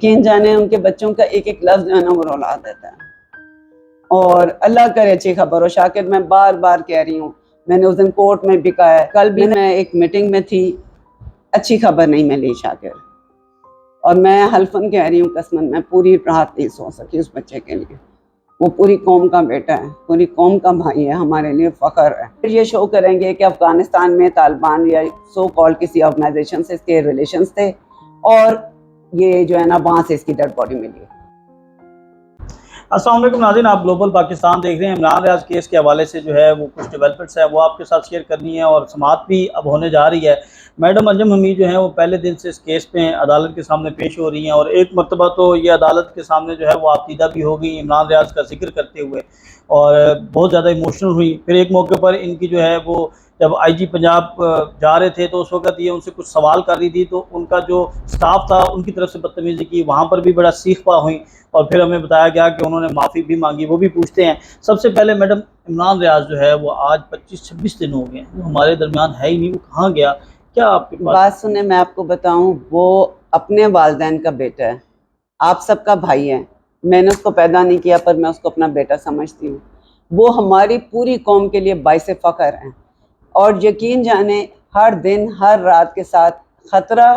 یقین جانے ان کے بچوں کا ایک ایک لفظ جو ہے نا وہ رلا دیتا ہے. اور اللہ کرے اچھی خبر ہو. شاکر میں بار بار کہہ رہی ہوں، میں نے اس دن کورٹ میں بھی کہا ہے، کل بھی میں ایک میٹنگ میں تھی، اچھی خبر نہیں ملی شاکر. اور میں حلفاً کہہ رہی ہوں، قسماً میں پوری رات نہیں سو سکی اس بچے کے لیے. وہ پوری قوم کا بیٹا ہے، پوری قوم کا بھائی ہے، ہمارے لیے فخر ہے. پھر یہ شو کریں گے کہ افغانستان میں طالبان یا سو کال کسی آرگنائزیشن سے اس کے ریلیشنز تھے، اور یہ جو ہے نا وہاں سے اس کی ڈیڈ باڈی ملی. السلام علیکم ناظرین، آپ گلوبل پاکستان دیکھ رہے ہیں. عمران ریاض کیس کے حوالے سے جو ہے وہ کچھ ڈیولپمنٹس ہے وہ آپ کے ساتھ شیئر کرنی ہے، اور سماعت بھی اب ہونے جا رہی ہے. میڈم انجم حمید جو ہیں وہ پہلے دن سے اس کیس پہ عدالت کے سامنے پیش ہو رہی ہیں، اور ایک مرتبہ تو یہ عدالت کے سامنے جو ہے وہ عقیدہ بھی ہو گئی عمران ریاض کا ذکر کرتے ہوئے، اور بہت زیادہ ایموشنل ہوئی. پھر ایک موقع پر ان کی جو ہے وہ جب آئی جی پنجاب جا رہے تھے تو اس وقت یہ ان سے کچھ سوال کر رہی تھی، تو ان کا جو سٹاف تھا ان کی طرف سے بدتمیزی کی، وہاں پر بھی بڑا سیخ پا ہوئی. اور پھر ہمیں بتایا گیا کہ انہوں نے معافی بھی مانگی، وہ بھی پوچھتے ہیں. سب سے پہلے میڈم، عمران ریاض جو ہے وہ آج 25-26 دن ہو گئے ہیں، وہ ہمارے درمیان ہے ہی نہیں، وہ کہاں گیا؟ کیا آپ کے پاس بات سنیں، میں آپ کو بتاؤں، وہ اپنے والدین کا بیٹا ہے، آپ سب کا بھائی ہے. میں نے اس کو پیدا نہیں کیا پر میں اس کو اپنا بیٹا سمجھتی ہوں. وہ ہماری پوری قوم کے لیے باعث فخر ہیں، اور یقین جانیں ہر دن ہر رات کے ساتھ خطرہ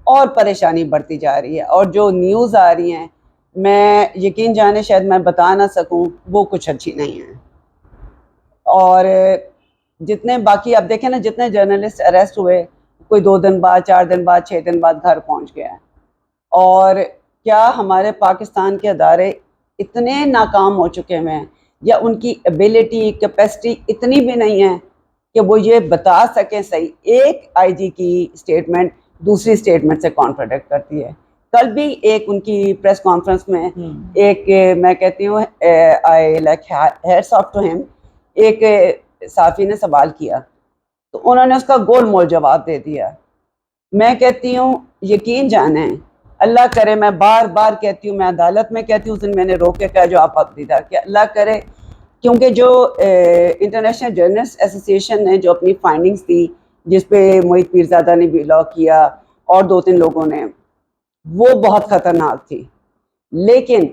اور پریشانی بڑھتی جا رہی ہے. اور جو نیوز آ رہی ہیں، میں یقین جانے شاید میں بتا نہ سکوں، وہ کچھ اچھی نہیں ہیں. اور جتنے باقی آپ دیکھیں نا، جتنے جرنلسٹ اریسٹ ہوئے، کوئی 2 دن بعد، 4 دن بعد، 6 دن بعد گھر پہنچ گیا ہے. اور کیا ہمارے پاکستان کے ادارے اتنے ناکام ہو چکے ہیں، یا ان کی ایبیلٹی، کیپیسٹی اتنی بھی نہیں ہے کہ وہ یہ بتا سکیں صحیح؟ ایک آئی جی کی اسٹیٹمنٹ دوسری اسٹیٹمنٹ سے کانٹراڈکٹ کرتی ہے. کل بھی ایک ان کی پریس کانفرنس میں ایک، میں کہتی ہوں I like hats of two ہم، ایک صحافی نے سوال کیا تو انہوں نے اس کا گول مول جواب دے دیا. میں کہتی ہوں یقین جانیں، اللہ کرے، میں بار بار کہتی ہوں، میں عدالت میں کہتی ہوں، اس دن میں نے روک کے کہا جو آپ حق دیدار، کہ اللہ کرے، کیونکہ جو انٹرنیشنل جرنلسٹ ایسوسی ایشن نے جو اپنی فائنڈنگز دی، جس پہ محیط پیرزادہ نے بھی لا کیا اور 2-3 لوگوں نے، وہ بہت خطرناک تھی. لیکن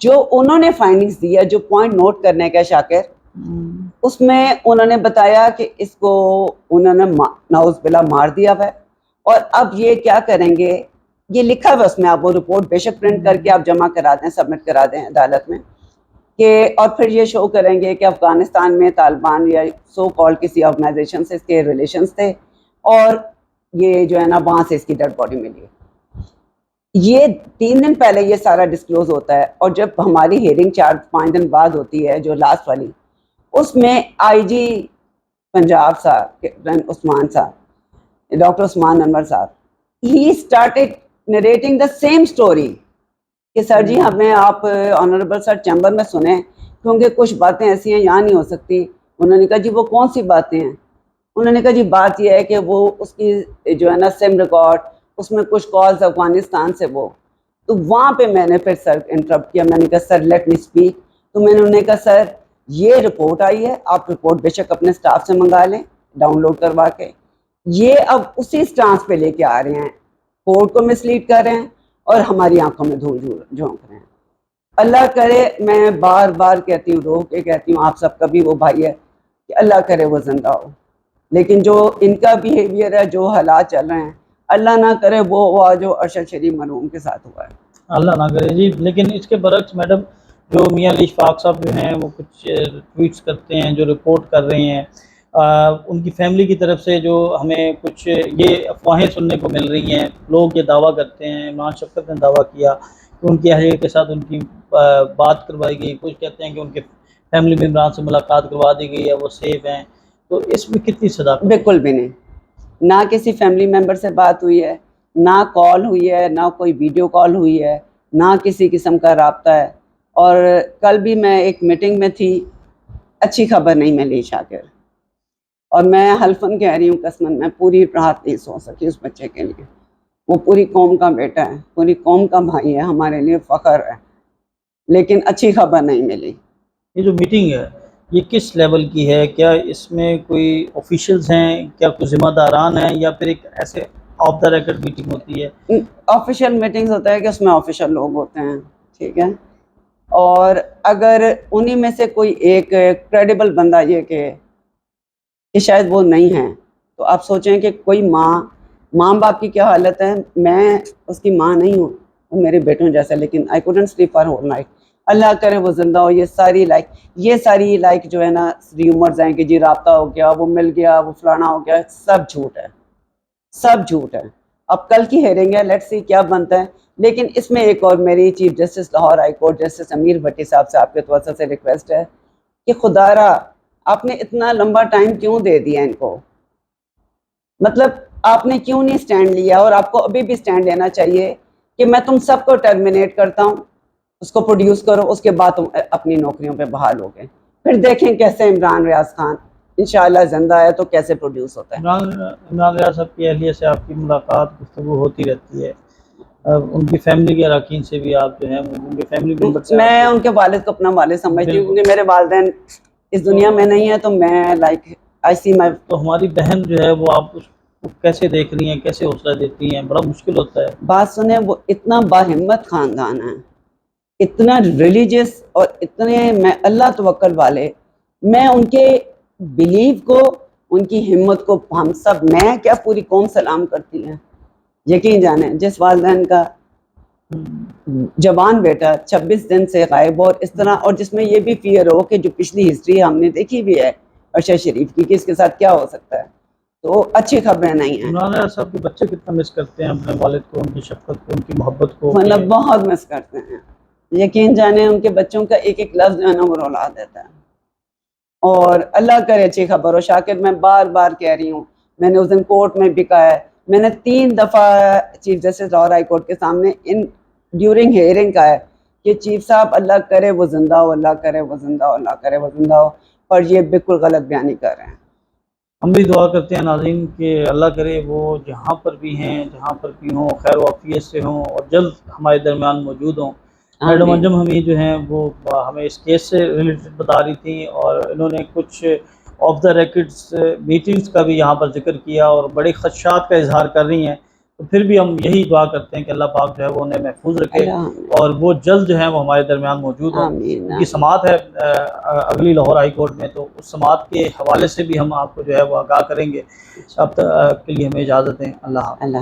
جو انہوں نے فائنڈنگز دیا، جو پوائنٹ نوٹ کرنے کا شاکر، اس میں انہوں نے بتایا کہ اس کو انہوں نے نعوذ باللہ مار دیا ہے. اور اب یہ کیا کریں گے، یہ لکھا ہوا اس میں، آپ وہ رپورٹ بے شک پرنٹ کر کے آپ جمع کرا دیں، سبمٹ کرا دیں عدالت میں، کہ اور پھر یہ شو کریں گے کہ افغانستان میں طالبان یا سو کال کسی آرگنائزیشن سے اس کے ریلیشنز تھے، اور یہ جو ہے نا وہاں سے اس کی ڈیڈ باڈی ملی. یہ 3 دن پہلے یہ سارا ڈسکلوز ہوتا ہے، اور جب ہماری ہیئرنگ 4-5 دن بعد ہوتی ہے جو لاسٹ والی، اس میں آئی جی پنجاب صاحب عثمان صاحب، ڈاکٹر عثمان انور صاحب، he started narrating the same story کہ سر جی ہمیں آپ آنریبل سر چیمبر میں سنیں، کیونکہ کچھ باتیں ایسی ہیں یہاں نہیں ہو سکتی. انہوں نے کہا جی وہ کون سی باتیں ہیں؟ انہوں نے کہا جی بات یہ ہے کہ وہ اس کی جو ہے نا سم ریکارڈ، اس میں کچھ کالز افغانستان سے وہ. تو وہاں پہ میں نے پھر سر انٹرپٹ کیا، میں نے کہا سر لیٹ می اسپیک. تو میں نے انہوں نے کہا سر یہ رپورٹ آئی ہے، آپ رپورٹ بے شک اپنے سٹاف سے منگا لیں ڈاؤن لوڈ کروا کے. یہ اب اسی سٹانس پہ لے کے آ رہے ہیں، کورٹ کو مسلیڈ کر رہے ہیں اور ہماری آنکھوں میں دھول جھونک رہے ہیں. اللہ کرے، میں بار بار کہتی ہوں، رو کے کہتی ہوں، آپ سب کا بھی وہ بھائی ہے، کہ اللہ کرے وہ زندہ ہو. لیکن جو ان کا بیہیویئر ہے، جو حالات چل رہے ہیں، اللہ نہ کرے وہ ہوا جو ارشد شریف مرحوم کے ساتھ ہوا ہے، اللہ نہ کرے جی. لیکن اس کے برعکس میڈم، جو میاں علی اشفاق صاحب جو ہیں وہ کچھ ٹویٹس کرتے ہیں، جو رپورٹ کر رہے ہیں، ان کی فیملی کی طرف سے جو ہمیں کچھ یہ افواہیں سننے کو مل رہی ہیں. لوگ یہ دعویٰ کرتے ہیں، عمران شفقت نے دعویٰ کیا کہ ان کی اہلیہ کے ساتھ ان کی بات کروائی گئی، کچھ کہتے ہیں کہ ان کے فیملی ممبران سے ملاقات کروا دی گئی ہے، وہ سیف ہیں. تو اس میں کتنی صداقت؟ بالکل بھی نہیں. نہ کسی فیملی ممبر سے بات ہوئی ہے، نہ کال ہوئی ہے، نہ کوئی ویڈیو کال ہوئی ہے، نہ کسی قسم کا رابطہ ہے. اور کل بھی میں ایک میٹنگ میں تھی، اچھی خبر نہیں ملی شاکر. اور میں حلفاً کہہ رہی ہوں، قسماً میں پوری رات نہیں سو سکی اس بچے کے لیے. وہ پوری قوم کا بیٹا ہے، پوری قوم کا بھائی ہے، ہمارے لیے فخر ہے. لیکن اچھی خبر نہیں ملی. یہ جو میٹنگ ہے یہ کس لیول کی ہے؟ کیا اس میں کوئی آفیشلز ہیں، کیا کوئی ذمہ داران ہیں، یا پھر ایک ایسے آف دا ریکارڈ میٹنگ ہوتی ہے؟ آفیشیل میٹنگز ہوتا ہے کہ اس میں آفیشیل لوگ ہوتے ہیں، ٹھیک ہے، اور اگر انہی میں سے کوئی ایک کریڈیبل بندہ یہ کہ شاید وہ نہیں ہے، تو آپ سوچیں کہ کوئی ماں باپ کی کیا حالت ہے. میں اس کی ماں نہیں ہوں، وہ میرے بیٹوں جیسا، لیکن I couldn't sleep for whole night. اللہ کرے وہ زندہ ہو. یہ ساری جو ہے نا ریومرز ہیں کہ جی رابطہ ہو گیا، وہ مل گیا، وہ فلانا ہو گیا، سب جھوٹ ہے، سب جھوٹ ہے. اب کل کی ہیرنگ ہے، لیٹس سی کیا بنتا ہے. لیکن اس میں ایک اور میری chief justice Lahore high court justice Ameer Bhatti صاحب سے آپ کے توسط سے ریکویسٹ ہے کہ خدا را آپ نے اتنا لمبا ٹائم کیوں دے دیا ان کو؟ مطلب آپ نے کیوں نہیں سٹینڈ لیا؟ اور آپ کو ابھی بھی سٹینڈ لینا چاہیے کہ میں تم سب کو ٹرمینیٹ کرتا ہوں، اس کو پروڈیوس کرو، اس کے بعد تم اپنی نوکریوں پہ بحال ہو گئے. پھر دیکھیں کیسے عمران ریاض خان انشاءاللہ زندہ ہے تو کیسے پروڈیوس ہوتا ہے. عمران ریاض صاحب کی اہلیہ سے آپ کی ملاقات گفتگو ہوتی رہتی ہے، ان کی فیملی کے اراکین سے بھی آپ جو ہیں ان کے فیملی ممبر سے میں ان کے والد کو اپنا والد سمجھتی ہوں، کیونکہ میرے والدین اس دنیا میں نہیں ہیں، تو میں تو ہماری بہن جو ہے وہ آپ اس کو کیسے دیکھ رہی ہیں، کیسے حوصلہ دیتی ہیں؟ بڑا مشکل ہوتا ہے. بات سنیں، وہ اتنا باہمت خاندان ہے، اتنا ریلیجیس اور اتنے میں اللہ توکل والے. میں ان کے بلیو کو، ان کی ہمت کو ہم سب، میں کیا پوری قوم سلام کرتی ہے. یقین جانیں جس والدین کا جوان بیٹا 26 دن سے غائب ہو، اور اس طرح، اور جس میں یہ بھی فیئر ہو کہ جو پچھلی ہسٹری ہم نے دیکھی بھی ہے ارشد شریف کی کہ اس کے ساتھ کیا ہو سکتا ہے، تو اچھی خبریں نہیں ہیں. عمران ریاض صاحب کے بچے کتنا مس کرتے ہیں اپنے والد کو، ان کی شفقت کو، ان کی محبت کو؟ مطلب بہت مس کرتے ہیں. یقین جانیں ان کے بچوں کا ایک ایک لفظ جو ہے نا وہ رلا دیتا ہے. اور اللہ کرے اچھی خبر ہو. شاکر میں بار بار کہہ رہی ہوں، میں نے اس دن کورٹ میں بھی کہا ہے، میں نے 3 دفعہ chief justice Lahore high court کے سامنے ڈیورنگ ہیئرنگ کا ہے کہ چیف صاحب اللہ کرے وہ زندہ ہو، اللہ کرے وہ زندہ ہو، اللہ کرے وہ زندہ ہو، پر یہ بالکل غلط بیانی کر رہے ہیں. ہم بھی دعا کرتے ہیں ناظرین کہ اللہ کرے وہ جہاں پر بھی ہیں، جہاں پر بھی ہوں، خیر و عافیت سے ہوں اور جلد ہمارے درمیان موجود ہوں. میڈم انجم حمید جو ہیں وہ ہمیں اس کیس سے ریلیٹڈ بتا رہی تھیں، اور انہوں نے کچھ آف دا ریکڈس میٹنگز کا بھی یہاں پر ذکر کیا اور بڑے خدشات کا اظہار کر رہی ہیں. تو پھر بھی ہم یہی دعا کرتے ہیں کہ اللہ پاک جو ہے وہ انہیں محفوظ رکھے اور وہ جلد جو ہے وہ ہمارے درمیان موجود ہوں. ان کی سماعت ہے اگلی لاہور ہائی کورٹ میں، تو اس سماعت کے حوالے سے بھی ہم آپ کو جو ہے وہ آگاہ کریں گے. اب تک کے لیے ہمیں اجازت دیں. اللہ حافظ.